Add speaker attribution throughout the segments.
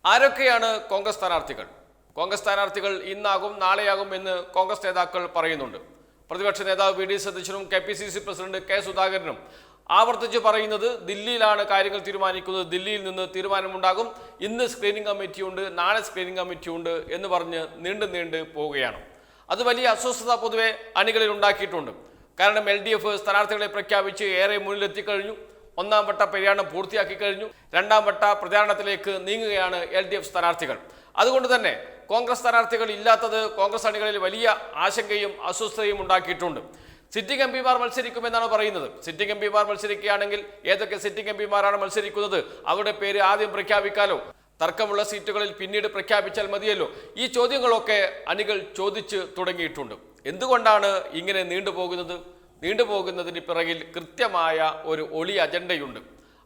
Speaker 1: ആരൊക്കെയാണ് കോൺഗ്രസ് സ്ഥാനാർത്ഥികൾ? കോൺഗ്രസ് സ്ഥാനാർത്ഥികൾ ഇന്നാകും നാളെയാകും എന്ന് കോൺഗ്രസ് നേതാക്കൾ പറയുന്നുണ്ട്. പ്രതിപക്ഷ നേതാവ് വി ഡി സതീശനും KPCC പ്രസിഡന്റ് കെ സുധാകരനും ആവർത്തിച്ച് പറയുന്നത് ദില്ലിയിലാണ് കാര്യങ്ങൾ തീരുമാനിക്കുന്നത്, ദില്ലിയിൽ നിന്ന് തീരുമാനമുണ്ടാകും, ഇന്ന് സ്ക്രീനിംഗ് കമ്മിറ്റിയുണ്ട്, നാളെ സ്ക്രീനിംഗ് കമ്മിറ്റിയുണ്ട് എന്ന് പറഞ്ഞ് നീണ്ടു പോവുകയാണ്. അത് വലിയ അസ്വസ്ഥത പൊതുവെ അണികളിൽ ഉണ്ടാക്കിയിട്ടുണ്ട്. കാരണം LDF സ്ഥാനാർത്ഥികളെ പ്രഖ്യാപിച്ച് ഏറെ മുന്നിലെത്തിക്കഴിഞ്ഞു. ഒന്നാം വട്ട പര്യടനം പൂർത്തിയാക്കി കഴിഞ്ഞു. രണ്ടാം വട്ട പ്രചാരണത്തിലേക്ക് നീങ്ങുകയാണ് LDF സ്ഥാനാർത്ഥികൾ. അതുകൊണ്ട് തന്നെ കോൺഗ്രസ് സ്ഥാനാർത്ഥികൾ ഇല്ലാത്തത് കോൺഗ്രസ് അണികളിൽ വലിയ ആശങ്കയും അസ്വസ്ഥതയും ഉണ്ടാക്കിയിട്ടുണ്ട്. സിറ്റിംഗ് എംപിമാർ മത്സരിക്കുമെന്നാണ് പറയുന്നത്. സിറ്റിംഗ് എംപിമാർ മത്സരിക്കുകയാണെങ്കിൽ ഏതൊക്കെ സിറ്റിംഗ് എംപിമാരാണ് മത്സരിക്കുന്നത്, അവരുടെ പേര് ആദ്യം പ്രഖ്യാപിക്കാലോ, തർക്കമുള്ള സീറ്റുകളിൽ പിന്നീട് പ്രഖ്യാപിച്ചാൽ മതിയല്ലോ. ഈ ചോദ്യങ്ങളൊക്കെ അണികൾ ചോദിച്ച് തുടങ്ങിയിട്ടുണ്ട്. എന്തുകൊണ്ടാണ് ഇങ്ങനെ നീണ്ടുപോകുന്നതിന് പിറകിൽ കൃത്യമായ ഒരു ഒളി അജണ്ടയുണ്ട്.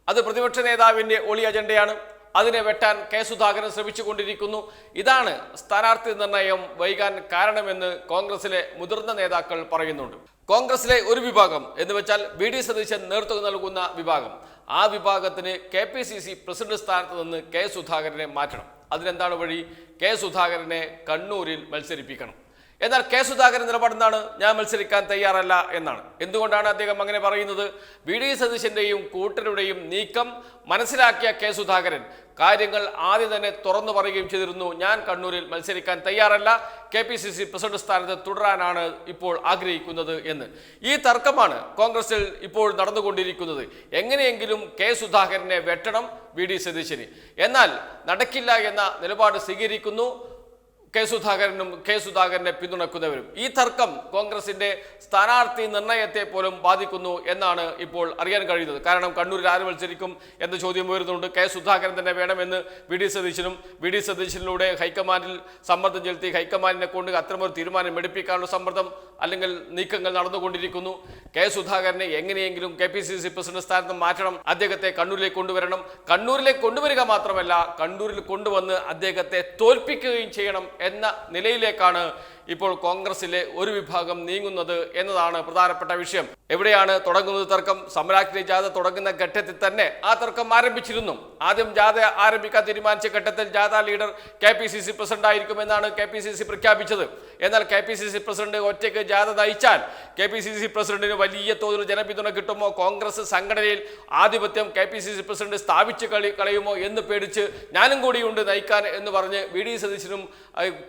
Speaker 1: അത് പ്രതിപക്ഷ നേതാവിൻ്റെ ഒളി അജണ്ടയാണ്. അതിനെ വെട്ടാൻ കെ സുധാകരൻ ശ്രമിച്ചുകൊണ്ടിരിക്കുന്നു. ഇതാണ് സ്ഥാനാർത്ഥി നിർണയം വൈകാൻ കാരണമെന്ന് കോൺഗ്രസിലെ മുതിർന്ന നേതാക്കൾ പറയുന്നുണ്ട്. കോൺഗ്രസിലെ ഒരു വിഭാഗം എന്ന് വെച്ചാൽ വി ഡി സതീശൻ നേതൃത്വം നൽകുന്ന വിഭാഗം, ആ വിഭാഗത്തിന് KPCC പ്രസിഡന്റ് സ്ഥാനത്ത് നിന്ന് കെ സുധാകരനെ മാറ്റണം. അതിനെന്താണ് വഴി? കെ സുധാകരനെ കണ്ണൂരിൽ മത്സരിപ്പിക്കണം. എന്നാൽ കെ സുധാകരൻ നിലപാടെന്താണ്? ഞാൻ മത്സരിക്കാൻ തയ്യാറല്ല എന്നാണ്. എന്തുകൊണ്ടാണ് അദ്ദേഹം അങ്ങനെ പറയുന്നത്? വി ഡി സതീശന്റെയും കൂട്ടരുടെയും നീക്കം മനസ്സിലാക്കിയ കെ സുധാകരൻ കാര്യങ്ങൾ ആദ്യം തന്നെ തുറന്നു പറയുകയും ചെയ്തിരുന്നു. ഞാൻ കണ്ണൂരിൽ മത്സരിക്കാൻ തയ്യാറല്ല, KPCC പ്രസിഡന്റ് സ്ഥാനത്ത് തുടരാനാണ് ഇപ്പോൾ ആഗ്രഹിക്കുന്നത് എന്ന്. ഈ തർക്കമാണ് കോൺഗ്രസിൽ ഇപ്പോൾ നടന്നുകൊണ്ടിരിക്കുന്നത്. എങ്ങനെയെങ്കിലും കെ സുധാകരനെ വെട്ടണം വി ഡി സതീശന്. എന്നാൽ നടക്കില്ല എന്ന നിലപാട് സ്വീകരിക്കുന്നു കെ സുധാകരനെ പിന്തുണക്കുന്നവരും. ഈ തർക്കം കോൺഗ്രസിന്റെ സ്ഥാനാർത്ഥി നിർണയത്തെ പോലും ബാധിക്കുന്നു എന്നാണ് ഇപ്പോൾ അറിയാൻ കഴിയുന്നത്. കാരണം കണ്ണൂരിൽ ആര് മത്സരിക്കും എന്ന ചോദ്യം ഉയരുന്നുണ്ട്. കെ സുധാകരൻ തന്നെ വേണമെന്ന് വി ഡി സതീശനിലൂടെ ഹൈക്കമാൻഡിൽ സമ്മർദ്ദം ചെലുത്തി ഹൈക്കമാൻഡിനെ കൊണ്ട് അത്തരമൊരു തീരുമാനം എടുപ്പിക്കാനുള്ള സമ്മർദ്ദം അല്ലെങ്കിൽ നീക്കങ്ങൾ നടന്നുകൊണ്ടിരിക്കുന്നു. കെ സുധാകരനെ എങ്ങനെയെങ്കിലും KPCC പ്രസിഡന്റ് സ്ഥാനത്ത് മാറ്റണം, അദ്ദേഹത്തെ കണ്ണൂരിലേക്ക് കൊണ്ടുവരണം. കണ്ണൂരിലേക്ക് കൊണ്ടുവരിക മാത്രമല്ല, കണ്ണൂരിൽ കൊണ്ടുവന്ന് അദ്ദേഹത്തെ തോൽപ്പിക്കുകയും ചെയ്യണം എന്ന നിലയിലേക്കാണ് ഇപ്പോൾ കോൺഗ്രസിലെ ഒരു വിഭാഗം നീങ്ങുന്നത് എന്നതാണ് പ്രധാനപ്പെട്ട വിഷയം. എവിടെയാണ് തുടങ്ങുന്നത് തർക്കം? സമരാഗ്നി ജാഥ തുടങ്ങുന്ന ഘട്ടത്തിൽ തന്നെ ആ തർക്കം ആരംഭിച്ചിരുന്നു. ആദ്യം ജാഥ ആരംഭിക്കാൻ തീരുമാനിച്ച ഘട്ടത്തിൽ ജാഥ ലീഡർ KPCC പ്രസിഡന്റ് ആയിരിക്കുമെന്നാണ് KPCC പ്രഖ്യാപിച്ചത്. എന്നാൽ KPCC പ്രസിഡന്റ് ഒറ്റയ്ക്ക് ജാഥ നയിച്ചാൽ KPCC പ്രസിഡന്റിന് വലിയ തോതിൽ ജനപിന്തുണ കിട്ടുമോ, കോൺഗ്രസ് സംഘടനയിൽ ആധിപത്യം KPCC പ്രസിഡന്റ് സ്ഥാപിച്ച് കളയുമോ എന്ന് പേടിച്ച് ഞാനും കൂടിയുണ്ട് നയിക്കാൻ എന്ന് പറഞ്ഞ് വി ഡി സതീശനും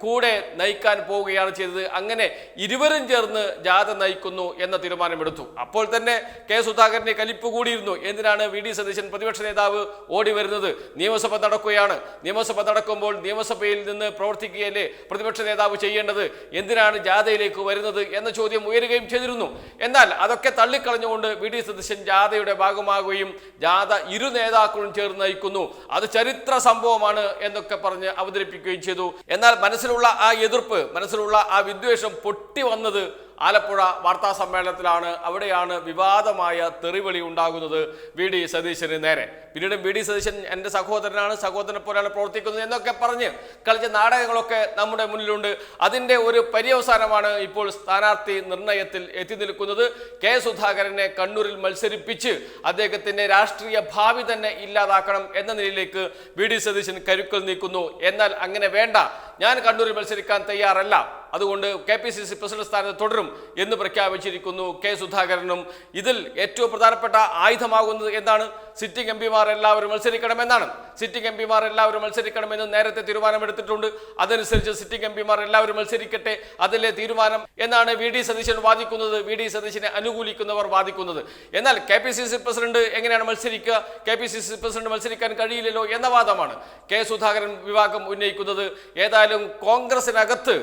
Speaker 1: കൂടെ നയിക്കാൻ പോവുകയാണ് ചെയ്തത്. അങ്ങനെ ഇരുവരും ചേർന്ന് ജാഥ നയിക്കുന്നു എന്ന തീരുമാനമെടുത്തു. അപ്പോൾ തന്നെ കെ സുധാകരനെ കലിപ്പ് കൂടിയിരുന്നു. എന്തിനാണ് വി ഡി സതീശൻ പ്രതിപക്ഷ നേതാവ് ഓടി വരുന്നത്? നിയമസഭ നടക്കുകയാണ്. നിയമസഭ നടക്കുമ്പോൾ നിയമസഭയിൽ നിന്ന് പ്രവർത്തിക്കുകയല്ലേ പ്രതിപക്ഷ നേതാവ് ചെയ്യേണ്ടത്? എന്തിനാണ് ജാഥയിലേക്ക് വരുന്നത് എന്ന ചോദ്യം ഉയരുകയും ചെയ്തിരുന്നു. എന്നാൽ അതൊക്കെ തള്ളിക്കളഞ്ഞുകൊണ്ട് വി ഡി സതീശൻ ജാഥയുടെ ഭാഗമാകുകയും ജാഥ ഇരു നേതാക്കളും ചേർന്ന് നയിക്കുന്നു, അത് ചരിത്ര സംഭവമാണ് എന്നൊക്കെ പറഞ്ഞ് അവതരിപ്പിക്കുകയും ചെയ്തു. എന്നാൽ മനസ്സിലുള്ള ആ എതിർപ്പ്, മനസ്സിലുള്ള ആ വിദ്വേഷം പൊട്ടി വന്നത് ആലപ്പുഴ വാർത്താ സമ്മേളനത്തിലാണ്. അവിടെയാണ് വിവാദമായ തെറിവിളി ഉണ്ടാകുന്നത് വി ഡി സതീശന് നേരെ. പിന്നീട് വി ഡി സതീശൻ എൻ്റെ സഹോദരനാണ്, സഹോദരനെ പോലെയാണ് പ്രവർത്തിക്കുന്നത് എന്നൊക്കെ പറഞ്ഞ് കളിച്ച നാടകങ്ങളൊക്കെ നമ്മുടെ മുന്നിലുണ്ട്. അതിൻ്റെ ഒരു പര്യവസാനമാണ് ഇപ്പോൾ സ്ഥാനാർത്ഥി നിർണയത്തിൽ എത്തി നിൽക്കുന്നത്. കെ സുധാകരനെ കണ്ണൂരിൽ മത്സരിപ്പിച്ച് അദ്ദേഹത്തിൻ്റെ രാഷ്ട്രീയ ഭാവി തന്നെ ഇല്ലാതാക്കണം എന്ന നിലയിലേക്ക് വി ഡി സതീശൻ കരുക്കൾ നീക്കുന്നു. എന്നാൽ അങ്ങനെ വേണ്ട, ഞാൻ കണ്ണൂരിൽ മത്സരിക്കാൻ തയ്യാറല്ല, അതുകൊണ്ട് KPCC പ്രസിഡന്റ് സ്ഥാനത്ത് തുടരും എന്ന് പ്രഖ്യാപിച്ചിരിക്കുന്നു കെ സുധാകരനും. ഇതിൽ ഏറ്റവും പ്രധാനപ്പെട്ട ആയുധമാകുന്നത് എന്താണ്? സിറ്റിംഗ് എംപിമാർ എല്ലാവരും മത്സരിക്കണമെന്നാണ്. സിറ്റിംഗ് എംപിമാർ എല്ലാവരും മത്സരിക്കണമെന്ന് നേരത്തെ തീരുമാനമെടുത്തിട്ടുണ്ട്. അതനുസരിച്ച് സിറ്റിംഗ് എംപിമാർ എല്ലാവരും മത്സരിക്കട്ടെ, അതിലെ തീരുമാനം എന്നാണ് വി ഡി സതീശൻ വാദിക്കുന്നത്, വി ഡി സതീശനെ അനുകൂലിക്കുന്നവർ വാദിക്കുന്നത്. എന്നാൽ KPCC പ്രസിഡന്റ് എങ്ങനെയാണ് മത്സരിക്കുക? KPCC പ്രസിഡന്റ് മത്സരിക്കാൻ കഴിയില്ലല്ലോ എന്ന വാദമാണ് കെ സുധാകരൻ വിഭാഗം ഉന്നയിക്കുന്നത്. ഏതായാലും കോൺഗ്രസിനകത്ത്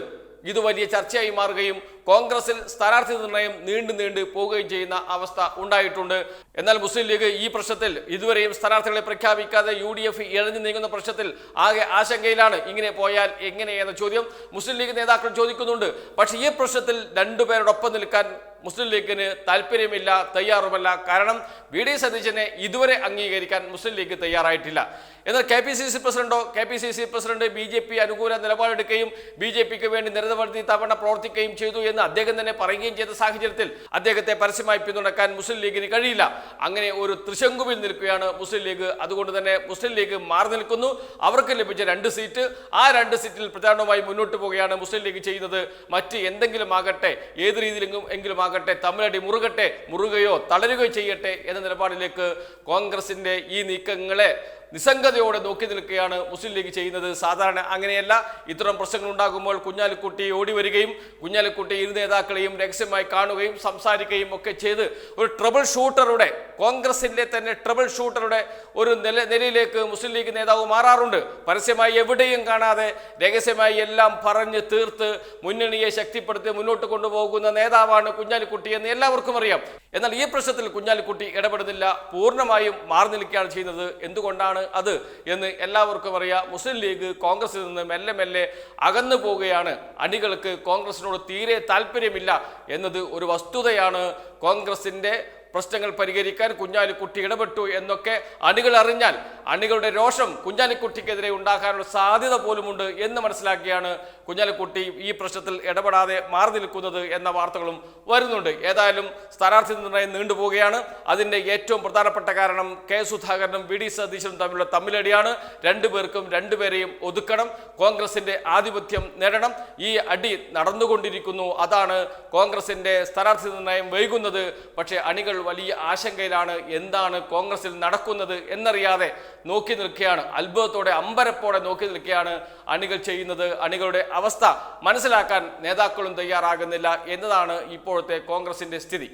Speaker 1: ഇത് വലിയ ചർച്ചയായി മാറുകയും കോൺഗ്രസിൽ സ്ഥാനാർത്ഥി നിർണയം നീണ്ടു പോവുകയും ചെയ്യുന്ന അവസ്ഥ ഉണ്ടായിട്ടുണ്ട്. എന്നാൽ മുസ്ലിം ലീഗ് ഈ പ്രശ്നത്തിൽ ഇതുവരെയും സ്ഥാനാർത്ഥികളെ പ്രഖ്യാപിക്കാതെ UDF ഇഴഞ്ഞു നീങ്ങുന്ന പ്രശ്നത്തിൽ ആകെ ആശങ്കയിലാണ്. ഇങ്ങനെ പോയാൽ എങ്ങനെയെന്ന ചോദ്യം മുസ്ലിം ലീഗ് നേതാക്കൾ ചോദിക്കുന്നുണ്ട്. പക്ഷേ ഈ പ്രശ്നത്തിൽ രണ്ടുപേരോടൊപ്പം നിൽക്കാൻ മുസ്ലിം ലീഗിന് താല്പര്യമില്ല, തയ്യാറുമല്ല. കാരണം വി ഡി സതീശനെ ഇതുവരെ അംഗീകരിക്കാൻ മുസ്ലിം ലീഗ് തയ്യാറായിട്ടില്ല. എന്നാൽ KPCC പ്രസിഡന്റ് BJP അനുകൂല നിലപാടെടുക്കുകയും BJPക്ക് വേണ്ടി നിരവധി തവണ പ്രവർത്തിക്കുകയും ചെയ്തു എന്ന് അദ്ദേഹം തന്നെ പറയുകയും ചെയ്ത സാഹചര്യത്തിൽ അദ്ദേഹത്തെ പരസ്യമായി പിന്തുണക്കാൻ മുസ്ലിം ലീഗിന് കഴിയില്ല. അങ്ങനെ ഒരു ത്രിശങ്കുവിൽ നിൽക്കുകയാണ് മുസ്ലിം ലീഗ്. അതുകൊണ്ട് തന്നെ മുസ്ലിം ലീഗ് മാറി നിൽക്കുന്നു. അവർക്ക് ലഭിച്ച 2 സീറ്റ്, ആ 2 സീറ്റിൽ പ്രചാരണവുമായി മുന്നോട്ട് പോവുകയാണ് മുസ്ലിം ലീഗ് ചെയ്യുന്നത്. മറ്റ് എന്തെങ്കിലും ആകട്ടെ, ഏത് രീതിയിലെങ്കിലും ആകട്ടെ, തമ്മിലടി മുറുകയോ തളരുകയോ ചെയ്യട്ടെ എന്ന നിലപാടിലേക്ക് കോൺഗ്രസിന്റെ ഈ നീക്കങ്ങളെ നിസ്സംഗതയോടെ നോക്കി നിൽക്കുകയാണ് മുസ്ലിം ലീഗ് ചെയ്യുന്നത്. സാധാരണ അങ്ങനെയല്ല. ഇത്തരം പ്രശ്നങ്ങൾ ഉണ്ടാകുമ്പോൾ കുഞ്ഞാലിക്കുട്ടി ഓടി വരികയും കുഞ്ഞാലിക്കുട്ടി ഇരു നേതാക്കളെയും രഹസ്യമായി കാണുകയും സംസാരിക്കുകയും ഒക്കെ ചെയ്ത് ഒരു ട്രബിൾ ഷൂട്ടറുടെ, കോൺഗ്രസിന്റെ തന്നെ ട്രബിൾ ഷൂട്ടറുടെ ഒരു നിലയിലേക്ക് മുസ്ലിം ലീഗ് നേതാവ് മാറാറുണ്ട്. പരസ്യമായി എവിടെയും കാണാതെ രഹസ്യമായി എല്ലാം പറഞ്ഞ് തീർത്ത് മുന്നണിയെ ശക്തിപ്പെടുത്തി മുന്നോട്ട് കൊണ്ടുപോകുന്ന നേതാവാണ് കുഞ്ഞാലിക്കുട്ടി എന്ന് എല്ലാവർക്കും അറിയാം. എന്നാൽ ഈ പ്രശ്നത്തിൽ കുഞ്ഞാലിക്കുട്ടി ഇടപെടുന്നില്ല, പൂർണ്ണമായും മാറി നിൽക്കുകയാണ് ചെയ്യുന്നത്. എന്തുകൊണ്ടാണ് അത് എന്ന് എല്ലാവർക്കും അറിയാം. മുസ്ലിം ലീഗ് കോൺഗ്രസിൽ നിന്ന് മെല്ലെ മെല്ലെ അകന്നു പോവുകയാണ്. അണികൾക്ക് കോൺഗ്രസിനോട് തീരെ താല്പര്യമില്ല എന്നത് ഒരു വസ്തുതയാണ്. കോൺഗ്രസിന്റെ പ്രശ്നങ്ങൾ പരിഹരിക്കാൻ കുഞ്ഞാലിക്കുട്ടി ഇടപെട്ടു എന്നൊക്കെ അണികൾ അറിഞ്ഞാൽ അണികളുടെ രോഷം കുഞ്ഞാലിക്കുട്ടിക്കെതിരെ ഉണ്ടാകാനുള്ള സാധ്യത പോലുമുണ്ട് എന്ന് മനസ്സിലാക്കിയാണ് കുഞ്ഞാലിക്കുട്ടി ഈ പ്രശ്നത്തിൽ ഇടപെടാതെ മാറി നിൽക്കുന്നത് എന്ന വാർത്തകളും വരുന്നുണ്ട്. ഏതായാലും സ്ഥാനാർത്ഥി നിർണയം നീണ്ടുപോവുകയാണ്. അതിൻ്റെ ഏറ്റവും പ്രധാനപ്പെട്ട കാരണം കെ സുധാകരനും വി ഡി സതീശനും തമ്മിലുള്ള തമ്മിലടിയാണ്. രണ്ടുപേർക്കും രണ്ടുപേരെയും ഒതുക്കണം, കോൺഗ്രസിന്റെ ആധിപത്യം നേടണം. ഈ അടി നടന്നുകൊണ്ടിരിക്കുന്നു. അതാണ് കോൺഗ്രസിന്റെ സ്ഥാനാർത്ഥി നിർണയം വൈകുന്നത്. പക്ഷേ അണികൾ വലിയ ആശങ്കയിലാണ്. എന്താണ് കോൺഗ്രസിൽ നടക്കുന്നത് എന്നറിയാതെ നോക്കി നിൽക്കുകയാണ്. അത്ഭുതത്തോടെ അമ്പരപ്പോടെ നോക്കി നിൽക്കുകയാണ് അണികൾ ചെയ്യുന്നത്. അണികളുടെ അവസ്ഥ മനസ്സിലാക്കാൻ നേതാക്കളും തയ്യാറാകുന്നില്ല എന്നതാണ് ഇപ്പോഴത്തെ കോൺഗ്രസിന്റെ സ്ഥിതി.